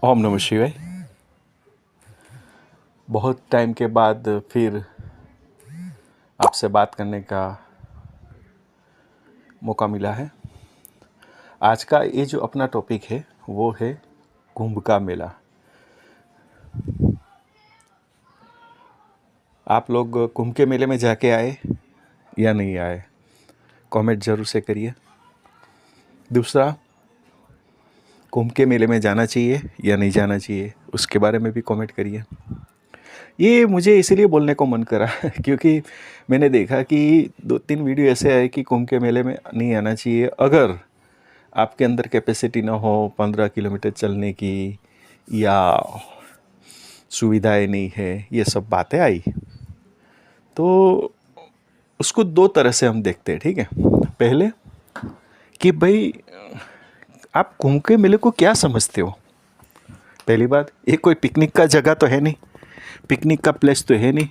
ओम नमः शिवाय। बहुत टाइम के बाद फिर आपसे बात करने का मौका मिला है। आज का ये जो अपना टॉपिक है वो है कुंभ का मेला। आप लोग कुंभ के मेले में जाके आए या नहीं आए, कमेंट ज़रूर से करिए। दूसरा, कुंभ के मेले में जाना चाहिए या नहीं जाना चाहिए, उसके बारे में भी कमेंट करिए। ये मुझे इसीलिए बोलने को मन करा क्योंकि मैंने देखा कि 2-3 वीडियो ऐसे आए कि कुंभ के मेले में नहीं आना चाहिए अगर आपके अंदर कैपेसिटी ना हो 15 किलोमीटर चलने की, या सुविधाएं नहीं है, ये सब बातें आई। तो उसको 2 तरह से हम देखते हैं, ठीक है। पहले कि भाई आप कुंभ के मेले को क्या समझते हो। पहली बात, ये कोई पिकनिक का जगह तो है नहीं, पिकनिक का प्लेस तो है नहीं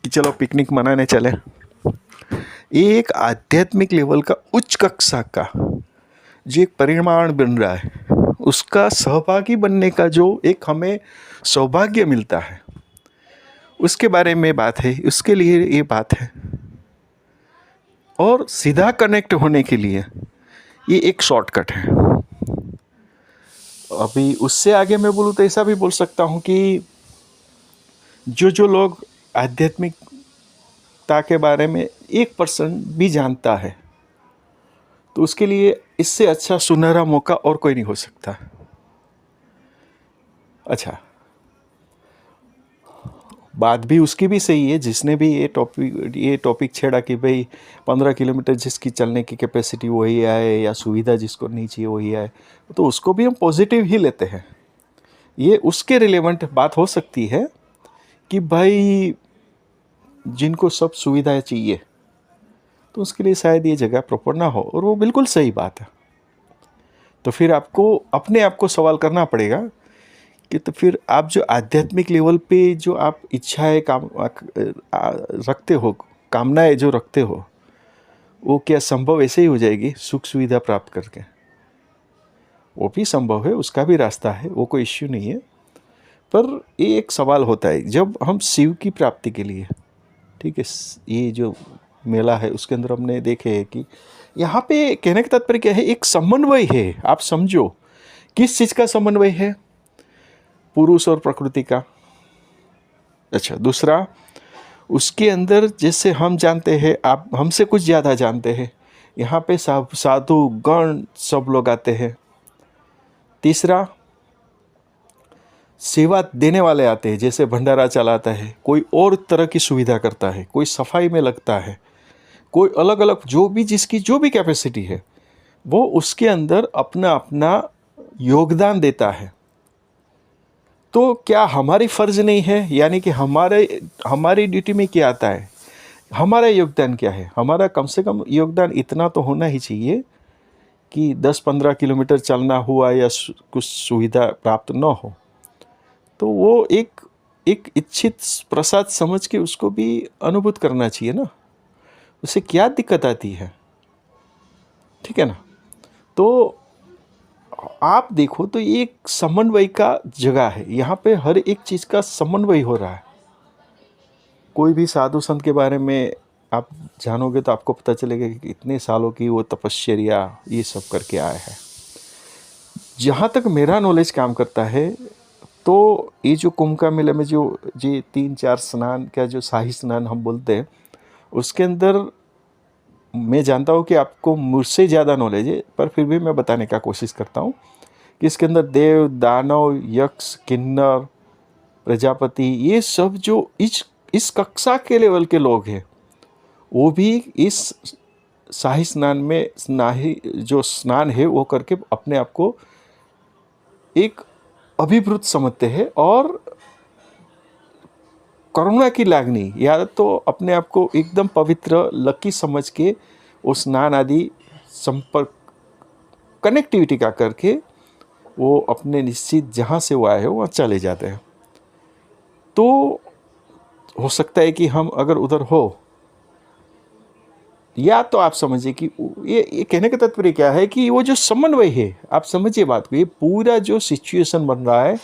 कि चलो पिकनिक मनाने चले। ये एक आध्यात्मिक लेवल का उच्च कक्षा का जो एक परिमाण बन रहा है, उसका सहभागी बनने का जो एक हमें सौभाग्य मिलता है, उसके बारे में बात है, उसके लिए ये बात है। और सीधा कनेक्ट होने के लिए ये एक शॉर्टकट है। अभी उससे आगे मैं बोलूँ तो ऐसा भी बोल सकता हूँ कि जो लोग आध्यात्मिकता के बारे में 1% भी जानता है, तो उसके लिए इससे अच्छा सुनहरा मौका और कोई नहीं हो सकता। अच्छा, बात भी उसकी भी सही है जिसने भी ये टॉपिक छेड़ा कि भाई 15 किलोमीटर जिसकी चलने की कैपेसिटी वही आए या सुविधा जिसको नहीं चाहिए वही आए, तो उसको भी हम पॉजिटिव ही लेते हैं। ये उसके रिलेवेंट बात हो सकती है कि भाई जिनको सब सुविधाएं चाहिए तो उसके लिए शायद ये जगह प्रॉपर ना हो, और वो बिल्कुल सही बात है। तो फिर आपको अपने आप को सवाल करना पड़ेगा कि तो फिर आप जो आध्यात्मिक लेवल पे जो आप इच्छाएं रखते हो, कामनाएं जो रखते हो, वो क्या संभव ऐसे ही हो जाएगी सुख सुविधा प्राप्त करके? वो भी संभव है, उसका भी रास्ता है, वो कोई इश्यू नहीं है। पर ये एक सवाल होता है जब हम शिव की प्राप्ति के लिए, ठीक है, ये जो मेला है उसके अंदर हमने देखे है कि यहाँ पे कहने का तात्पर्य क्या है, एक समन्वय है। आप समझो किस चीज़ का समन्वय है? पुरुष और प्रकृति का। अच्छा, दूसरा, उसके अंदर जैसे हम जानते हैं, आप हमसे कुछ ज़्यादा जानते हैं, यहाँ पे साधु गण सब लोग आते हैं। तीसरा, सेवा देने वाले आते हैं, जैसे भंडारा चलाता है, कोई और तरह की सुविधा करता है, कोई सफाई में लगता है, कोई अलग अलग जो भी जिसकी जो भी कैपेसिटी है वो उसके अंदर अपना अपना योगदान देता है। तो क्या हमारी फ़र्ज़ नहीं है? यानी कि हमारी ड्यूटी में क्या आता है, हमारा योगदान क्या है? हमारा कम से कम योगदान इतना तो होना ही चाहिए कि 10-15 किलोमीटर चलना हुआ या कुछ सुविधा प्राप्त न हो तो वो एक इच्छित प्रसाद समझ के उसको भी अनुभूत करना चाहिए ना। उससे क्या दिक्कत आती है? ठीक है ना। तो आप देखो तो ये एक समन्वय का जगह है, यहाँ पे हर एक चीज़ का समन्वय हो रहा है। कोई भी साधु संत के बारे में आप जानोगे तो आपको पता चलेगा कि इतने सालों की वो तपस्या ये सब करके आए हैं। जहाँ तक मेरा नॉलेज काम करता है, तो ये जो कुंभ का मेले में जो ये 3-4 स्नान का जो शाही स्नान हम बोलते हैं, उसके अंदर मैं जानता हूँ कि आपको मुझसे ज़्यादा नॉलेज है, पर फिर भी मैं बताने का कोशिश करता हूँ कि इसके अंदर देव, दानव, यक्ष, किन्नर, प्रजापति, ये सब जो इस कक्षा के लेवल के लोग हैं, वो भी इस शाही स्नान में जो स्नान है वो करके अपने आप को एक अभिभूत समझते हैं और करुणा की लागनी या तो अपने आप को एकदम पवित्र लकी समझ के वो स्नान आदि संपर्क कनेक्टिविटी का करके वो अपने निश्चित जहाँ से वो आए हैं वहाँ चले जाते हैं। तो हो सकता है कि हम अगर उधर हो या तो आप समझिए कि ये कहने का तात्पर्य क्या है कि वो जो समन्वय है, आप समझिए बात को, ये पूरा जो सिचुएशन बन रहा है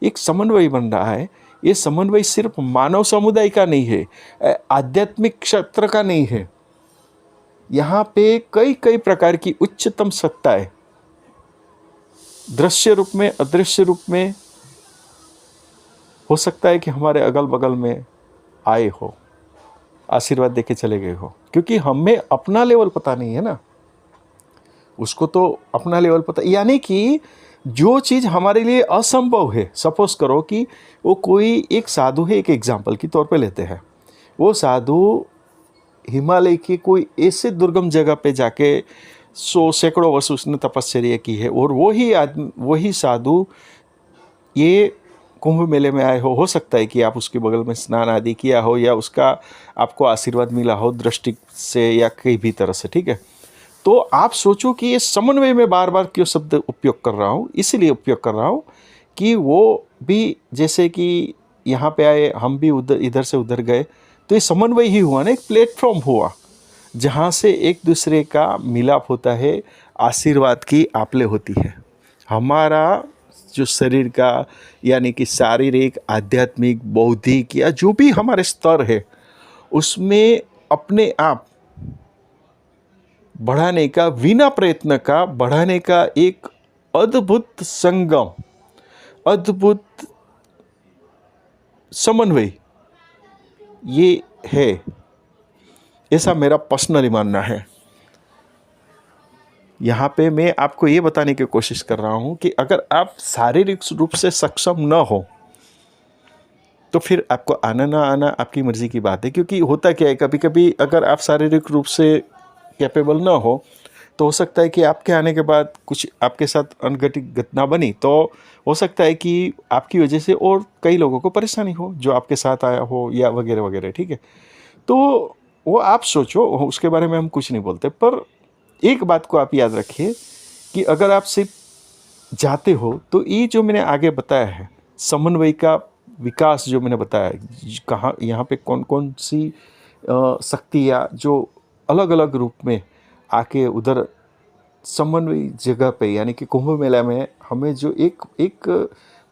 एक समन्वय बन रहा है। ये समन्वय सिर्फ मानव समुदाय का नहीं है, आध्यात्मिक क्षेत्र का नहीं है। यहाँ पे कई कई प्रकार की उच्चतम सत्ताएं दृश्य रूप में, अदृश्य रूप में, हो सकता है कि हमारे अगल बगल में आए हो, आशीर्वाद देके चले गए हो, क्योंकि हमें अपना लेवल पता नहीं है ना, उसको तो अपना लेवल पता। यानी कि जो चीज़ हमारे लिए असंभव है, सपोज करो कि वो कोई एक साधु है, एक एग्जाम्पल के तौर पे लेते हैं, वो साधु हिमालय की कोई ऐसे दुर्गम जगह पे जाके सैकड़ों वर्ष उसने तपस्या की है, और वही साधु ये कुंभ मेले में आए हो सकता है कि आप उसके बगल में स्नान आदि किया हो, या उसका आपको आशीर्वाद मिला हो दृष्टि से या कई भी तरह से, ठीक है। तो आप सोचो कि ये समन्वय में बार बार क्यों शब्द उपयोग कर रहा हूँ, इसलिए उपयोग कर रहा हूँ कि वो भी जैसे कि यहाँ पे आए, हम भी उधर इधर से उधर गए, तो ये समन्वय ही हुआ ना, एक प्लेटफॉर्म हुआ जहाँ से एक दूसरे का मिलाप होता है, आशीर्वाद की आपले होती है। हमारा जो शरीर का यानी कि शारीरिक, आध्यात्मिक, बौद्धिक या जो भी हमारे स्तर है, उसमें अपने आप बढ़ाने का, बिना प्रयत्न का बढ़ाने का एक अद्भुत संगम, अद्भुत समन्वय ये है, ऐसा मेरा पर्सनली मानना है। यहाँ पे मैं आपको ये बताने की कोशिश कर रहा हूँ कि अगर आप शारीरिक रूप से सक्षम न हो तो फिर आपको आना ना आना आपकी मर्ज़ी की बात है। क्योंकि होता क्या है, कभी कभी अगर आप शारीरिक रूप से कैपेबल ना हो तो हो सकता है कि आपके आने के बाद कुछ आपके साथ अनघटित घटना बनी, तो हो सकता है कि आपकी वजह से और कई लोगों को परेशानी हो जो आपके साथ आया हो, या वगैरह वगैरह, ठीक है। तो वो आप सोचो, उसके बारे में हम कुछ नहीं बोलते, पर एक बात को आप याद रखिए कि अगर आप सिर्फ जाते हो तो ये जो मैंने आगे बताया है, समन्वय का विकास जो मैंने बताया है, कहाँ यहाँ पे कौन कौन सी शक्तियाँ जो अलग अलग रूप में आके उधर समन्वय जगह पे, यानी कि कुंभ मेला में हमें जो एक एक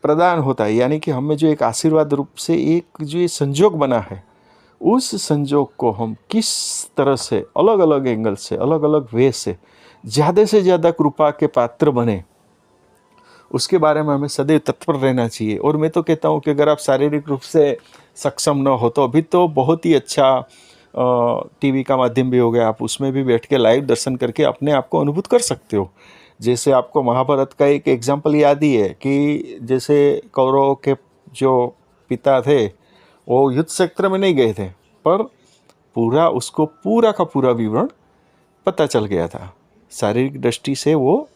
प्रदान होता है, यानी कि हमें जो एक आशीर्वाद रूप से एक जो ये संजोग बना है, उस संजोग को हम किस तरह से अलग अलग एंगल से, अलग अलग वे से ज़्यादा कृपा के पात्र बने, उसके बारे में हमें सदैव तत्पर रहना चाहिए। और मैं तो कहता हूँ कि अगर आप शारीरिक रूप से सक्षम न हो तो अभी तो बहुत ही अच्छा टीवी का माध्यम भी हो गया, आप उसमें भी बैठ के लाइव दर्शन करके अपने आप को अनुभूत कर सकते हो। जैसे आपको महाभारत का एक एग्जाम्पल याद ही है कि जैसे कौरव के जो पिता थे वो युद्ध क्षेत्र में नहीं गए थे, पर उसको पूरा का पूरा विवरण पता चल गया था, शारीरिक दृष्टि से वो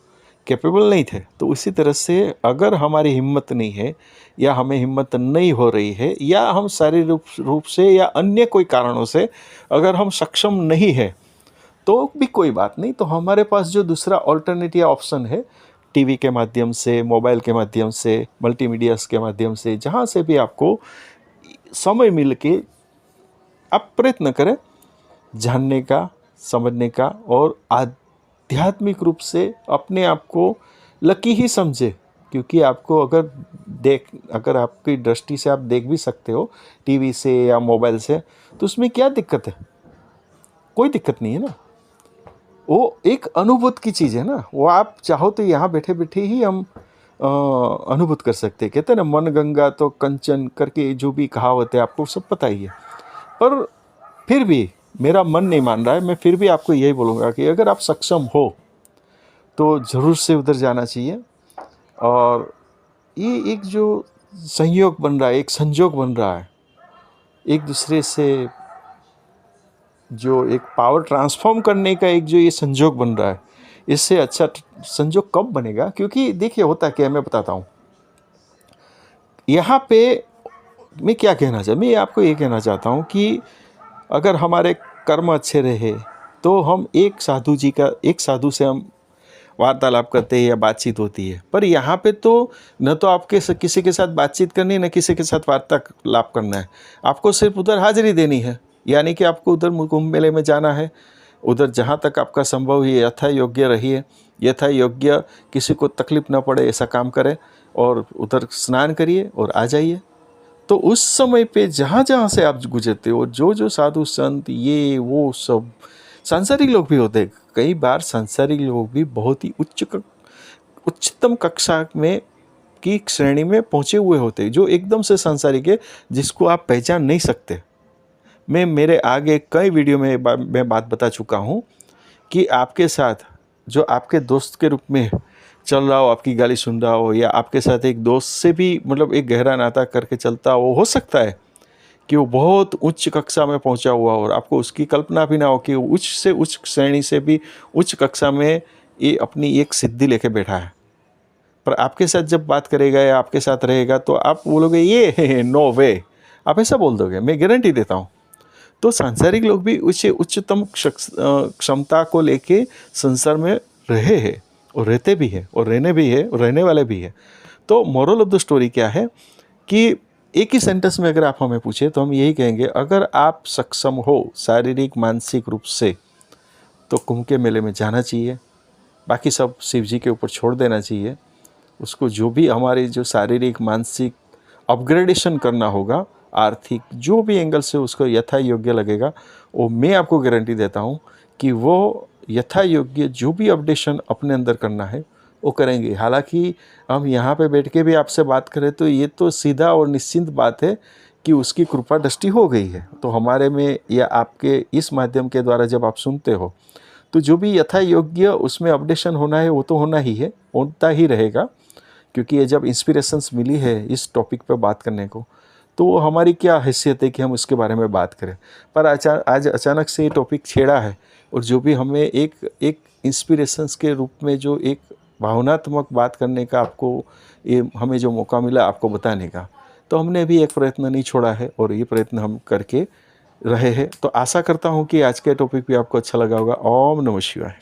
कैपेबल नहीं थे। तो उसी तरह से अगर हमारी हिम्मत नहीं है, या हमें हिम्मत नहीं हो रही है, या हम शारीरिक रूप से या अन्य कोई कारणों से अगर हम सक्षम नहीं है, तो भी कोई बात नहीं। तो हमारे पास जो दूसरा ऑल्टरनेटिव ऑप्शन है, टीवी के माध्यम से, मोबाइल के माध्यम से, मल्टीमीडियाज़ के माध्यम से, जहाँ से भी आपको समय मिल के आप प्रयत्न करें जानने का, समझने का, और आध्यात्मिक रूप से अपने आप को लकी ही समझे। क्योंकि आपको अगर आपकी दृष्टि से आप देख भी सकते हो टीवी से या मोबाइल से, तो उसमें क्या दिक्कत है? कोई दिक्कत नहीं है ना। वो एक अनुभूत की चीज़ है ना, वो आप चाहो तो यहाँ बैठे बैठे ही हम अनुभूत कर सकते हैं। कहते हैं ना, मन गंगा तो कंचन करके जो भी कहावत है, आपको सब पता ही है। पर फिर भी मेरा मन नहीं मान रहा है, मैं फिर भी आपको यही बोलूँगा कि अगर आप सक्षम हो तो ज़रूर से उधर जाना चाहिए। और ये एक जो संयोग बन रहा है, एक संजोग बन रहा है, एक दूसरे से जो एक पावर ट्रांसफॉर्म करने का एक जो ये संजोग बन रहा है, इससे अच्छा संजोग कब बनेगा? क्योंकि देखिए होता क्या है, मैं बताता हूँ। यहाँ पे मैं आपको ये कहना चाहता हूँ कि अगर हमारे कर्म अच्छे रहे तो हम एक साधु से हम वार्तालाप करते हैं या बातचीत होती है। पर यहाँ पे तो न तो आपके किसी के साथ बातचीत करनी है, न किसी के साथ वार्तालाप करना है, आपको सिर्फ उधर हाजिरी देनी है। यानी कि आपको उधर कुंभ मेले में जाना है, उधर जहाँ तक आपका संभव है यथा योग्य रहिए, यथा योग्य किसी को तकलीफ ना पड़े ऐसा काम करें, और उधर स्नान करिए और आ जाइए। तो उस समय पे जहाँ जहाँ से आप गुजरते हो, जो जो साधु संत ये वो सब सांसारिक लोग भी होते हैं, कई बार सांसारिक लोग भी बहुत ही उच्चतम कक्षा में की श्रेणी में पहुँचे हुए होते हैं, जो एकदम से सांसारिक है, जिसको आप पहचान नहीं सकते। मैं मेरे आगे कई वीडियो में मैं बात बता चुका हूँ कि आपके साथ जो आपके दोस्त के रूप में चल रहा हो, आपकी गाली सुन रहा हो, या आपके साथ एक दोस्त से भी मतलब एक गहरा नाता करके चलता हो सकता है कि वो बहुत उच्च कक्षा में पहुंचा हुआ हो और आपको उसकी कल्पना भी ना हो कि वो उच्च से उच्च श्रेणी से भी उच्च कक्षा में ये अपनी एक सिद्धि लेके बैठा है। पर आपके साथ जब बात करेगा या आपके साथ रहेगा तो आप बोलोगे ये नो वे, आप ऐसा बोल दोगे, मैं गारंटी देता हूँ। तो सांसारिक लोग भी उच्चतम क्षमता को लेके संसार में रहे हैं और रहते भी हैं और रहने भी है और रहने वाले भी हैं। तो मोरल ऑफ द स्टोरी क्या है कि एक ही सेंटेंस में अगर आप हमें पूछे तो हम यही कहेंगे, अगर आप सक्षम हो शारीरिक मानसिक रूप से तो कुंभ के मेले में जाना चाहिए, बाकी सब शिव जी के ऊपर छोड़ देना चाहिए। उसको जो भी हमारी जो शारीरिक मानसिक अपग्रेडेशन करना होगा, आर्थिक जो भी एंगल से उसको यथा योग्य लगेगा, वो मैं आपको गारंटी देता हूँ कि वो यथा योग्य जो भी अपडेशन अपने अंदर करना है वो करेंगे। हालांकि हम यहाँ पे बैठ के भी आपसे बात करें तो ये तो सीधा और निश्चिंत बात है कि उसकी कृपा दृष्टि हो गई है। तो हमारे में या आपके इस माध्यम के द्वारा जब आप सुनते हो तो जो भी यथा योग्य उसमें अपडेशन होना है वो तो होना ही है, होता ही रहेगा। क्योंकि ये जब इंस्पिरेशंस मिली है इस टॉपिक पे बात करने को, तो हमारी क्या हैसियत है कि हम उसके बारे में बात करें। पर आज अचानक से ये टॉपिक छेड़ा है और जो भी हमें एक इंस्पिरेशंस के रूप में जो एक भावनात्मक बात करने का आपको ये हमें जो मौका मिला आपको बताने का, तो हमने भी एक प्रयत्न नहीं छोड़ा है और ये प्रयत्न हम करके रहे हैं। तो आशा करता हूँ कि आज के टॉपिक भी आपको अच्छा लगा होगा। ओम नमः शिवाय।